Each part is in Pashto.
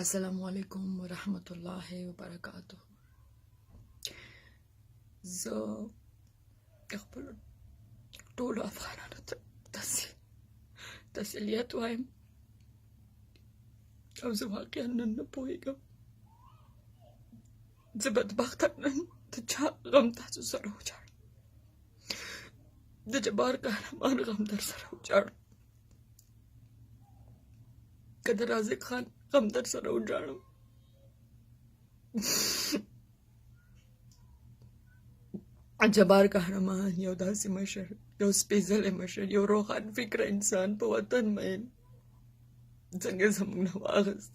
السلام علیکم ورحمت الله وبرکاته. زه خپل ټولو افغانانو ته تسلیت وایم او زه واقعا نن نه پوهېږم زه بدبخته نن د چا غم تاسو سره وچاړم، د جبار قهرمان غم در سره وچاړم، که د رازق خان غم در سره وچاړم. جبار قهرمان یو داسې مشر، یو سپېڅلی مشر، یو روښان فکره انسان، په وطن مین څنګه زموږ نه واغست.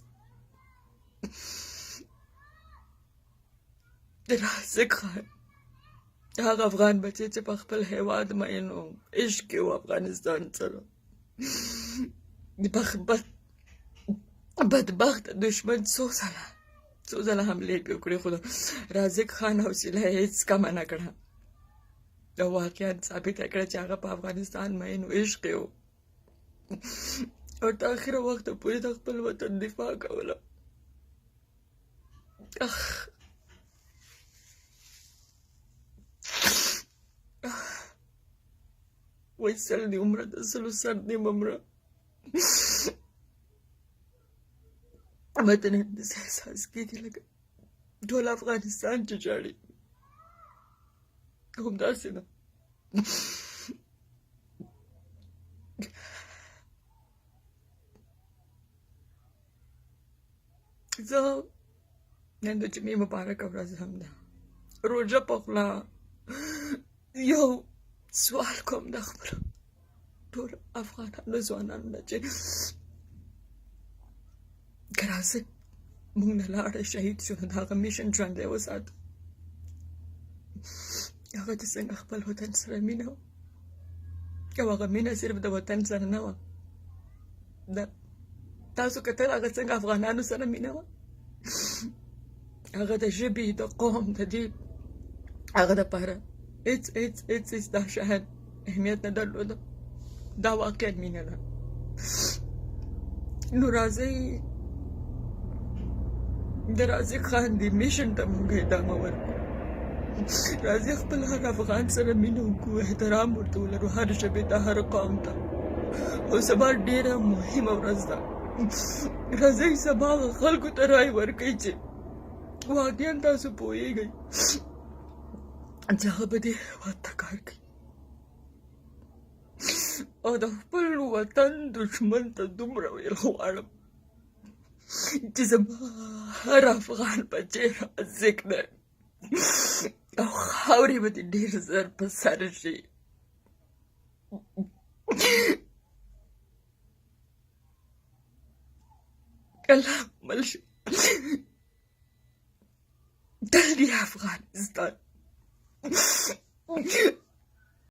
د رازق خان هغه افغان بچی چې په خپل هیواد مین و، عشق یې و افغانستان سره، بدبخت دشمن څو ځله حملې پې وکړې، خو د رازق خان حوصله یې هېڅ کمه نه کړه او واقعا ثابته یې کړه چې هغه په افغانستان مین و، عشق یې و او تر اخره وخته پورې د خپل وطن دفاع کوله. وایي سل دې عمره د سلو سر دې ممره. ماته نن داسې احساس کېږي لکه ټول افغانستان چې ژاړي، همداسې ده. زه نن د جمعې مبارکه ورځ هم ده، روژه په خوله یو سوال کوم د خپلو ټول افغانانو ځوانانو نه چې که رازق موږ نه لاړه شهید شو، نو د هغه میشن ژوندی وساتو. هغه د څنګه خپل وطن سره مینه وه او هغه مینه صرف د وطن سره نه وه، تاسو کتل هغه څنګه افغانانو سره مینه وه، هغه د ژبې د قوم د دې هغه دپاره هېڅ دا شیان اهمیت نه درلوده. دا واقعا مینه ده. نو راځئ د رازق خان دې میشن ته موږ ادامه ورکړو، راځئ خپل هر افغان سره مینه وکړو، احترام ورته ولرو، هر ژبې ته، هر قوم ته. او سبا ډېره مهمه ورځ ده، راځئ سبا خلکو ته رایې ورکوئ چې واقعا تاسو پوهېږئ چې هغه به دې هېواد ته کار کوي او د خپل وطن دشمن ته دومره ویل غواړم چې زما هر افغان بچی رازق دی او خاورې به دې ډېر زر په سر شي. الله مل شي تل دې افغانستان